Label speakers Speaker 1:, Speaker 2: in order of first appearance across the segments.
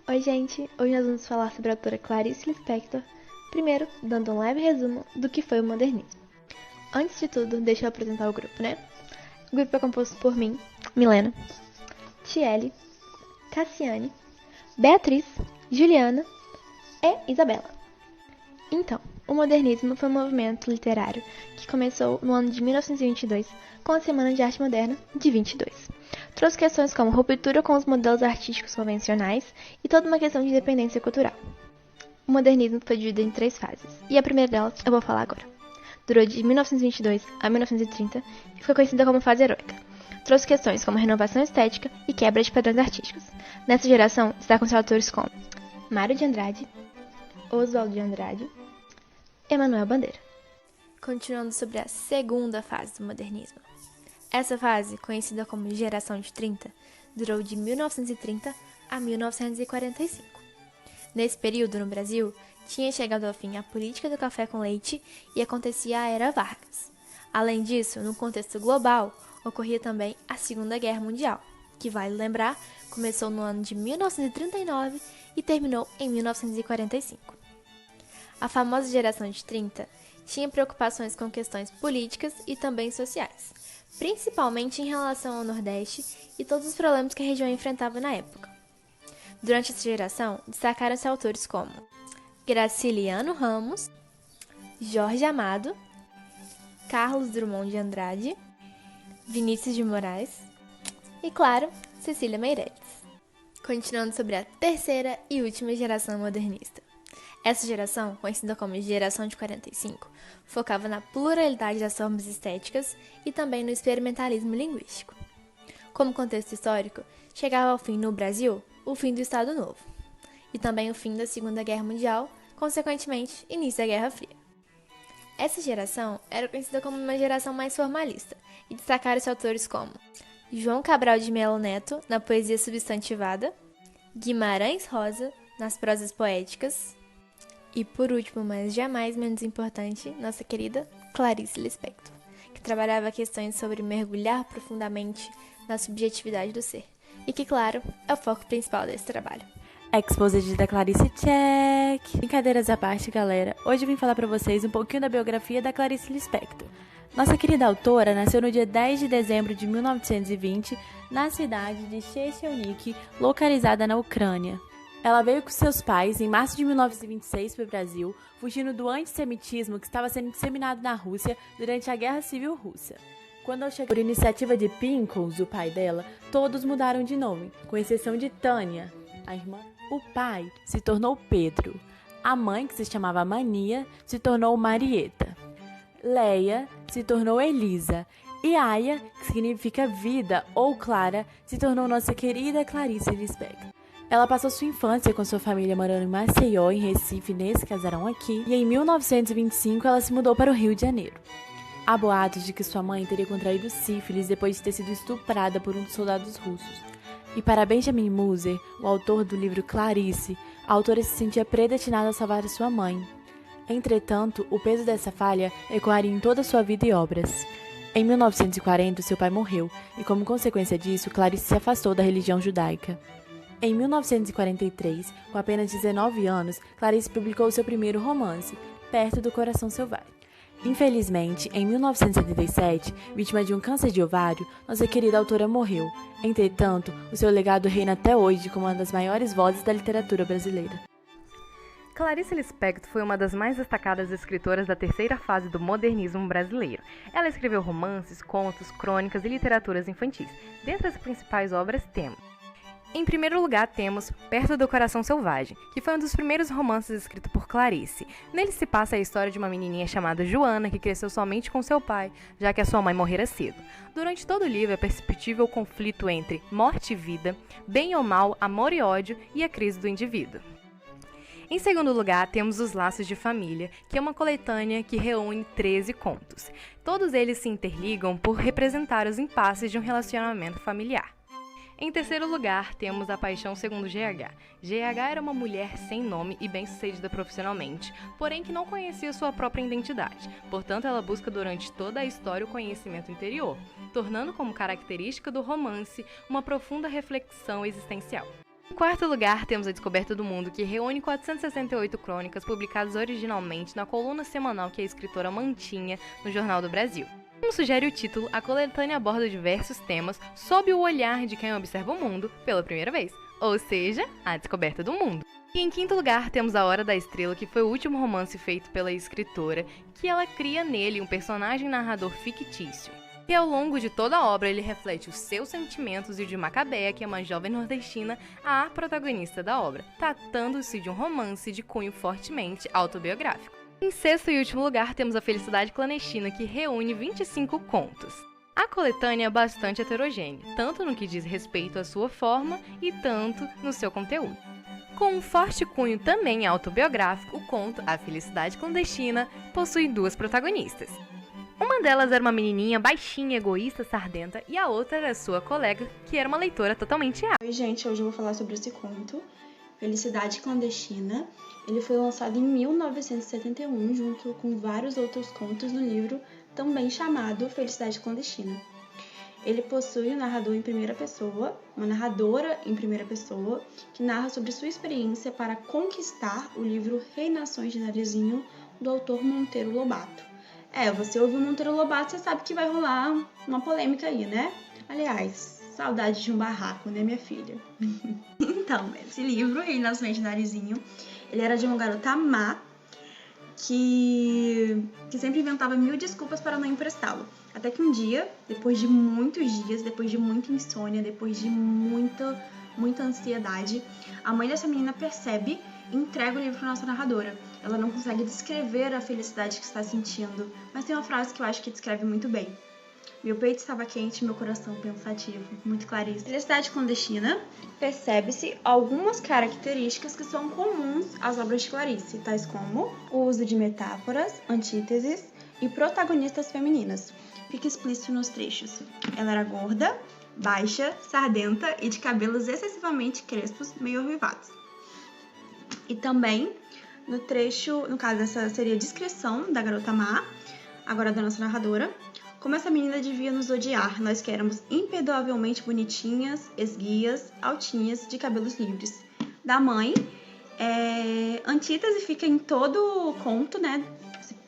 Speaker 1: Oi, gente! Hoje nós vamos falar sobre a autora Clarice Lispector, primeiro dando um leve resumo do que foi o modernismo. Antes de tudo, deixa eu apresentar o grupo, né? O grupo é composto por mim, Milena, Tiele, Cassiane, Beatriz, Juliana e Isabela. Então, o modernismo foi um movimento literário que começou no ano de 1922 com a Semana de Arte Moderna de 22. Trouxe questões como ruptura com os modelos artísticos convencionais e toda uma questão de independência cultural. O modernismo foi dividido em 3 fases, e a primeira delas eu vou falar agora. Durou de 1922 a 1930 e foi conhecida como fase heróica. Trouxe questões como renovação estética e quebra de padrões artísticos. Nessa geração, está com seus autores como Mário de Andrade, Oswald de Andrade, Emanuel Bandeira. Continuando sobre a segunda fase do modernismo. Essa fase, conhecida como Geração de 30, durou de 1930 a 1945. Nesse período, no Brasil, tinha chegado ao fim a política do café com leite e acontecia a Era Vargas. Além disso, no contexto global, ocorria também a Segunda Guerra Mundial, que, vale lembrar, começou no ano de 1939 e terminou em 1945. A famosa Geração de 30 tinha preocupações com questões políticas e também sociais, principalmente em relação ao Nordeste e todos os problemas que a região enfrentava na época. Durante essa geração, destacaram-se autores como Graciliano Ramos, Jorge Amado, Carlos Drummond de Andrade, Vinícius de Moraes e, claro, Cecília Meirelles. Continuando sobre a terceira e última geração modernista. Essa geração, conhecida como Geração de 45, focava na pluralidade das formas estéticas e também no experimentalismo linguístico. Como contexto histórico, chegava ao fim no Brasil o fim do Estado Novo e também o fim da Segunda Guerra Mundial, consequentemente, início da Guerra Fria. Essa geração era conhecida como uma geração mais formalista e destacaram-se autores como João Cabral de Melo Neto, na poesia substantivada, Guimarães Rosa, nas prosas poéticas, e, por último, mas jamais menos importante, nossa querida Clarice Lispector, que trabalhava questões sobre mergulhar profundamente na subjetividade do ser, e que, claro, é o foco principal desse trabalho.
Speaker 2: Exposed da Clarice Check. Brincadeiras à parte, galera. Hoje eu vim falar pra vocês um pouquinho da biografia da Clarice Lispector. Nossa querida autora nasceu no dia 10 de dezembro de 1920, na cidade de Shechelnik, localizada na Ucrânia. Ela veio com seus pais em março de 1926 para o Brasil, fugindo do antissemitismo que estava sendo disseminado na Rússia durante a Guerra Civil Russa. Quando ela chegou por iniciativa de Pinkos, o pai dela, todos mudaram de nome, com exceção de Tânia, a irmã. O pai se tornou Pedro. A mãe, que se chamava Mania, se tornou Marieta. Leia se tornou Elisa. E Aya, que significa vida ou Clara, se tornou nossa querida Clarice Lispector. Ela passou sua infância com sua família morando em Maceió, em Recife, nesse casarão aqui, e em 1925 ela se mudou para o Rio de Janeiro. Há boatos de que sua mãe teria contraído sífilis depois de ter sido estuprada por um dos soldados russos. E para Benjamin Moser, o autor do livro Clarice, a autora se sentia predestinada a salvar sua mãe. Entretanto, o peso dessa falha ecoaria em toda sua vida e obras. Em 1940, seu pai morreu, e como consequência disso, Clarice se afastou da religião judaica. Em 1943, com apenas 19 anos, Clarice publicou seu primeiro romance, Perto do Coração Selvagem. Infelizmente, em 1977, vítima de um câncer de ovário, nossa querida autora morreu. Entretanto, o seu legado reina até hoje como uma das maiores vozes da literatura brasileira.
Speaker 3: Clarice Lispector foi uma das mais destacadas escritoras da terceira fase do modernismo brasileiro. Ela escreveu romances, contos, crônicas e literaturas infantis. Dentre as principais obras temos: em primeiro lugar, temos Perto do Coração Selvagem, que foi um dos primeiros romances escritos por Clarice. Nele se passa a história de uma menininha chamada Joana, que cresceu somente com seu pai, já que a sua mãe morrera cedo. Durante todo o livro é perceptível o conflito entre morte e vida, bem ou mal, amor e ódio e a crise do indivíduo. Em segundo lugar, temos Os Laços de Família, que é uma coletânea que reúne 13 contos. Todos eles se interligam por representar os impasses de um relacionamento familiar. Em terceiro lugar, temos A Paixão Segundo GH. GH era uma mulher sem nome e bem-sucedida profissionalmente, porém que não conhecia sua própria identidade. Portanto, ela busca durante toda a história o conhecimento interior, tornando como característica do romance uma profunda reflexão existencial. Em quarto lugar, temos A Descoberta do Mundo, que reúne 468 crônicas publicadas originalmente na coluna semanal que a escritora mantinha no Jornal do Brasil. Como sugere o título, a coletânea aborda diversos temas sob o olhar de quem observa o mundo pela primeira vez, ou seja, a descoberta do mundo. E em quinto lugar, temos A Hora da Estrela, que foi o último romance feito pela escritora, que ela cria nele um personagem narrador fictício. E ao longo de toda a obra ele reflete os seus sentimentos e o de Macabea, que é uma jovem nordestina, a protagonista da obra, tratando-se de um romance de cunho fortemente autobiográfico. Em sexto e último lugar, temos A Felicidade Clandestina, que reúne 25 contos. A coletânea é bastante heterogênea, tanto no que diz respeito à sua forma e tanto no seu conteúdo. Com um forte cunho também autobiográfico, o conto A Felicidade Clandestina possui duas protagonistas. Uma delas era uma menininha baixinha, egoísta, sardenta, e a outra era sua colega, que era uma leitora totalmente ágil.
Speaker 4: Oi, gente, hoje eu vou falar sobre esse conto, Felicidade Clandestina. Ele foi lançado em 1971, junto com vários outros contos no livro, também chamado Felicidade Clandestina. Ele possui um narrador em primeira pessoa, uma narradora em primeira pessoa, que narra sobre sua experiência para conquistar o livro Reinações de Narizinho, do autor Monteiro Lobato. Você ouviu Monteiro Lobato, você sabe que vai rolar uma polêmica aí, né? Aliás, saudade de um barraco, né, minha filha? Então, esse livro, Reinações de Narizinho, ele era de uma garota má que sempre inventava mil desculpas para não emprestá-lo. Até que um dia, depois de muitos dias, depois de muita insônia, depois de muita ansiedade, a mãe dessa menina percebe e entrega o livro para nossa narradora. Ela não consegue descrever a felicidade que está sentindo, mas tem uma frase que eu acho que descreve muito bem. Meu peito estava quente, meu coração pensativo. Muito Clarice. Felicidade Clandestina, percebe-se algumas características que são comuns às obras de Clarice, tais como o uso de metáforas, antíteses e protagonistas femininas. Fica explícito nos trechos. Ela era gorda, baixa, sardenta e de cabelos excessivamente crespos, meio ruivados. E também, no trecho, no caso, essa seria a descrição da garota má, agora da nossa narradora, como essa menina devia nos odiar, nós que éramos imperdoavelmente bonitinhas, esguias, altinhas, de cabelos livres. Da mãe, antítese fica em todo o conto, né,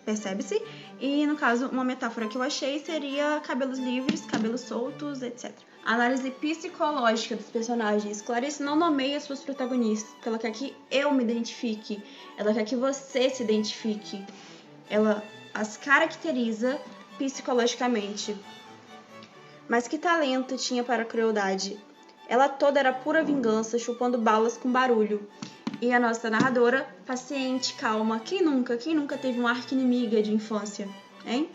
Speaker 4: percebe-se, e no caso, uma metáfora que eu achei seria cabelos livres, cabelos soltos, etc. A análise psicológica dos personagens. Clarice não nomeia suas protagonistas, porque ela quer que eu me identifique, ela quer que você se identifique. Ela as caracteriza psicologicamente. Mas que talento tinha para a crueldade. Ela toda era pura vingança, chupando balas com barulho. E a nossa narradora, paciente, calma. Quem nunca teve uma arqui-inimiga de infância, hein?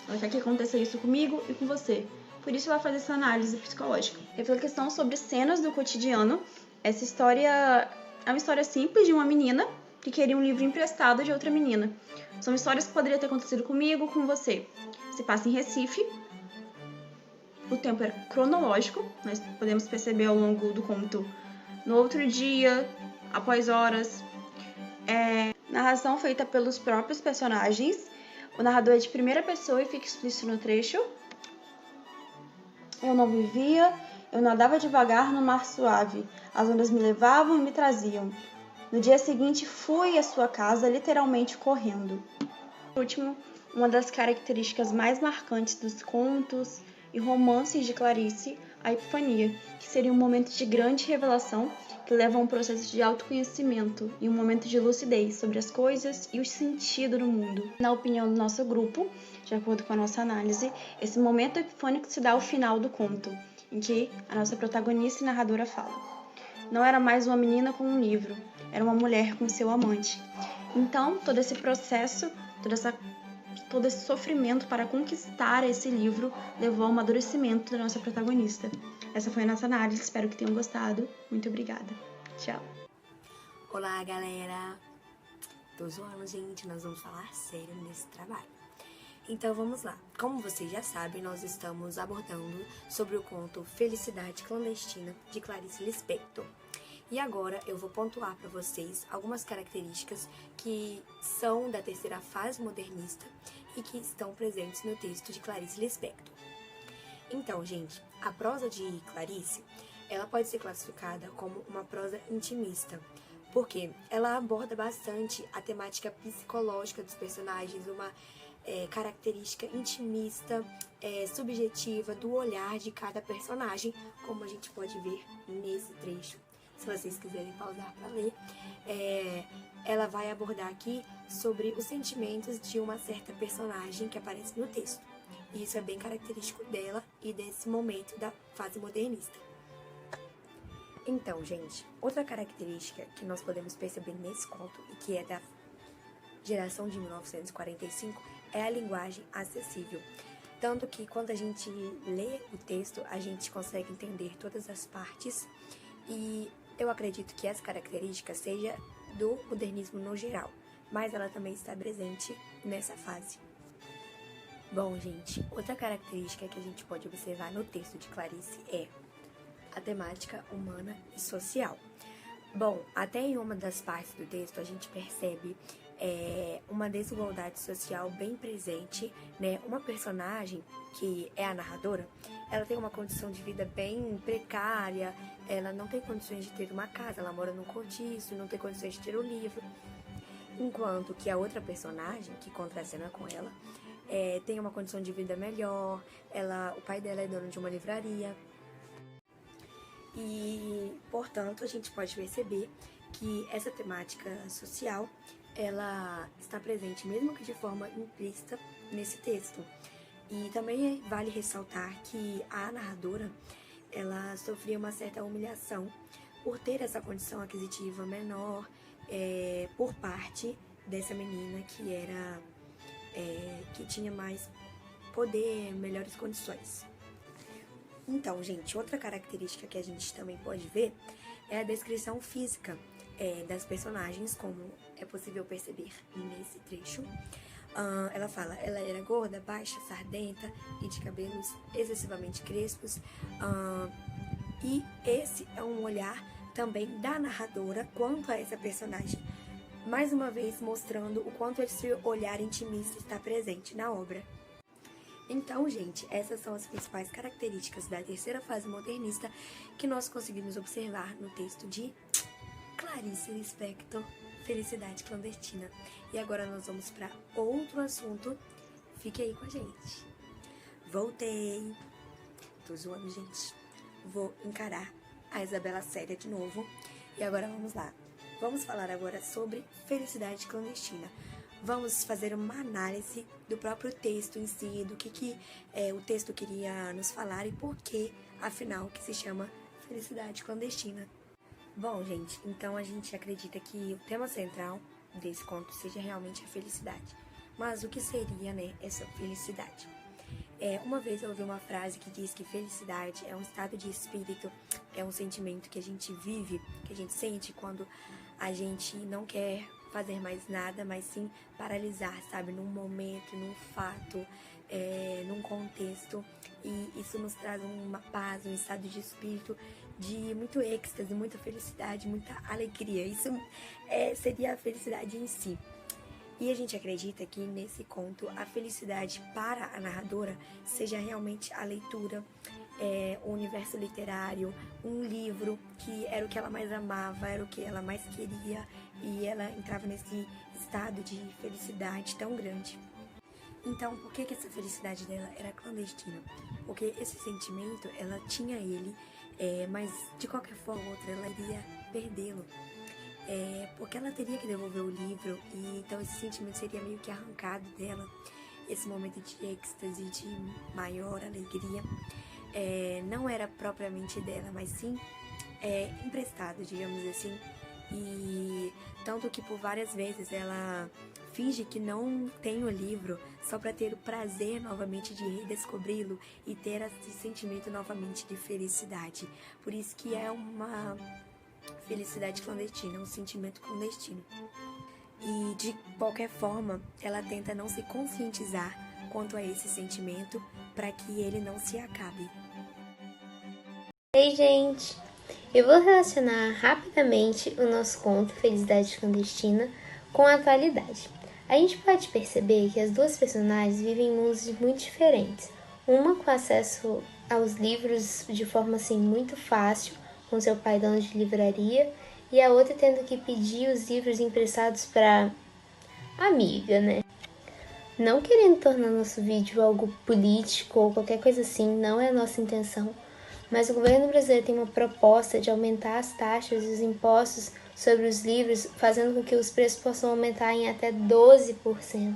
Speaker 4: Ela quer que aconteça isso comigo e com você. Por isso ela faz essa análise psicológica. Reflexão sobre cenas do cotidiano. Essa história é uma história simples de uma menina que queria um livro emprestado de outra menina. São histórias que poderiam ter acontecido comigo, com você. Se passa em Recife. O tempo era cronológico. Nós podemos perceber ao longo do conto. No outro dia, após horas. Narração feita pelos próprios personagens. O narrador é de primeira pessoa e fica explícito no trecho. Eu não vivia, eu nadava devagar no mar suave. As ondas me levavam e me traziam. No dia seguinte, fui à sua casa, literalmente correndo. Por último, uma das características mais marcantes dos contos e romances de Clarice, a epifania, que seria um momento de grande revelação que leva a um processo de autoconhecimento e um momento de lucidez sobre as coisas e o sentido do mundo. Na opinião do nosso grupo, de acordo com a nossa análise, esse momento epifânico se dá ao final do conto, em que a nossa protagonista e narradora fala: não era mais uma menina com um livro, era uma mulher com seu amante. Então, todo esse processo, todo esse sofrimento para conquistar esse livro levou ao amadurecimento da nossa protagonista. Essa foi a nossa análise, espero que tenham gostado. Muito obrigada. Tchau.
Speaker 5: Olá, galera. Tô zoando, gente, nós vamos falar sério nesse trabalho. Então vamos lá. Como vocês já sabem, nós estamos abordando sobre o conto Felicidade Clandestina, de Clarice Lispector. E agora eu vou pontuar para vocês algumas características que são da terceira fase modernista e que estão presentes no texto de Clarice Lispector. Então, gente, a prosa de Clarice ela pode ser classificada como uma prosa intimista, porque ela aborda bastante a temática psicológica dos personagens, uma característica intimista, subjetiva do olhar de cada personagem, como a gente pode ver nesse trecho. Se vocês quiserem pausar para ler, ela vai abordar aqui sobre os sentimentos de uma certa personagem que aparece no texto. E isso é bem característico dela e desse momento da fase modernista. Então, gente, outra característica que nós podemos perceber nesse conto e que é da geração de 1945 é a linguagem acessível. Tanto que quando a gente lê o texto, a gente consegue entender todas as partes e eu acredito que essa característica seja do modernismo no geral, mas ela também está presente nessa fase. Bom, gente, outra característica que a gente pode observar no texto de Clarice é a temática humana e social. Bom, até em uma das partes do texto a gente percebe uma desigualdade social bem presente, né? Uma personagem que é a narradora, ela tem uma condição de vida bem precária, ela não tem condições de ter uma casa, ela mora num cortiço, não tem condições de ter um livro, enquanto que a outra personagem que contracena com ela tem uma condição de vida melhor, o pai dela é dono de uma livraria. E, portanto, a gente pode perceber que essa temática social, ela está presente, mesmo que de forma implícita, nesse texto. E também vale ressaltar que a narradora, ela sofria uma certa humilhação por ter essa condição aquisitiva menor por parte dessa menina que tinha mais poder, melhores condições. Então, gente, outra característica que a gente também pode ver é a descrição física das personagens, como é possível perceber nesse trecho. Ela fala, ela era gorda, baixa, sardenta e de cabelos excessivamente crespos. E esse é um olhar também da narradora quanto a essa personagem, mais uma vez mostrando o quanto esse olhar intimista está presente na obra. Então, gente, essas são as principais características da terceira fase modernista que nós conseguimos observar no texto de Clarice Lispector, Felicidade Clandestina. E agora nós vamos para outro assunto. Fique aí com a gente. Voltei. Tô zoando, gente. Vou encarar a Isabela séria de novo. E agora vamos lá. Vamos falar agora sobre Felicidade Clandestina. Vamos fazer uma análise do próprio texto em si, do que o texto queria nos falar e por que, afinal, que se chama Felicidade Clandestina. Bom, gente, então a gente acredita que o tema central desse conto seja realmente a felicidade. Mas o que seria, né, essa felicidade? Uma vez eu ouvi uma frase que diz que felicidade é um estado de espírito, é um sentimento que a gente vive, que a gente sente quando a gente não quer fazer mais nada, mas sim paralisar, sabe? Num momento, num fato, num contexto. E isso nos traz uma paz, um estado de espírito de muito êxtase, muita felicidade, muita alegria. Isso seria a felicidade em si. E a gente acredita que nesse conto a felicidade para a narradora seja realmente a leitura, o universo literário, um livro que era o que ela mais amava, era o que ela mais queria e ela entrava nesse estado de felicidade tão grande. Então, por que essa felicidade dela era clandestina? Porque esse sentimento, ela tinha ele, mas de qualquer forma ou outra ela iria perdê-lo. Porque ela teria que devolver o livro e então esse sentimento seria meio que arrancado dela, esse momento de êxtase, de maior alegria, não era propriamente dela, mas sim emprestado, digamos assim, e tanto que por várias vezes ela finge que não tem o livro só para ter o prazer novamente de redescobri-lo e ter esse sentimento novamente de felicidade. Por isso que é uma felicidade clandestina, um sentimento clandestino. E de qualquer forma, ela tenta não se conscientizar quanto a esse sentimento para que ele não se acabe.
Speaker 1: Ei, gente! Eu vou relacionar rapidamente o nosso conto Felicidade Clandestina com a atualidade. A gente pode perceber que as duas personagens vivem em mundos muito diferentes. Uma com acesso
Speaker 6: aos livros de forma assim muito fácil, com seu pai dono de livraria, e a outra tendo que pedir os livros emprestados para amiga, né? Não querendo tornar nosso vídeo algo político ou qualquer coisa assim, não é a nossa intenção, mas o governo brasileiro tem uma proposta de aumentar as taxas e os impostos sobre os livros, fazendo com que os preços possam aumentar em até 12%.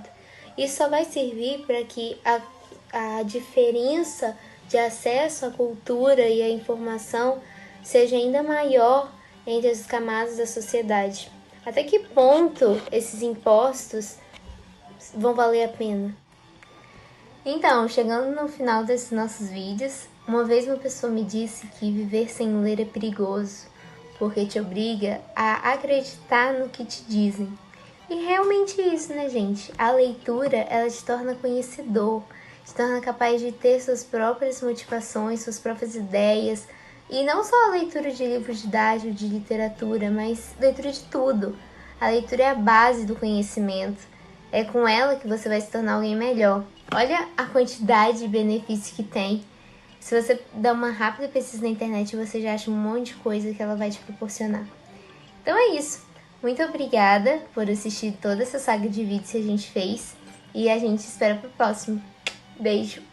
Speaker 6: Isso só vai servir para que a diferença de acesso à cultura e à informação seja ainda maior entre as camadas da sociedade. Até que ponto esses impostos vão valer a pena? Então, chegando no final desses nossos vídeos, uma vez uma pessoa me disse que viver sem ler é perigoso, porque te obriga a acreditar no que te dizem. E realmente isso, né, gente? A leitura, ela te torna conhecedor, te torna capaz de ter suas próprias motivações, suas próprias ideias. E não só a leitura de livros didáticos, de literatura, mas leitura de tudo. A leitura é a base do conhecimento. É com ela que você vai se tornar alguém melhor. Olha a quantidade de benefícios que tem. Se você dá uma rápida pesquisa na internet, você já acha um monte de coisa que ela vai te proporcionar. Então é isso. Muito obrigada por assistir toda essa saga de vídeos que a gente fez. E a gente espera pro próximo. Beijo!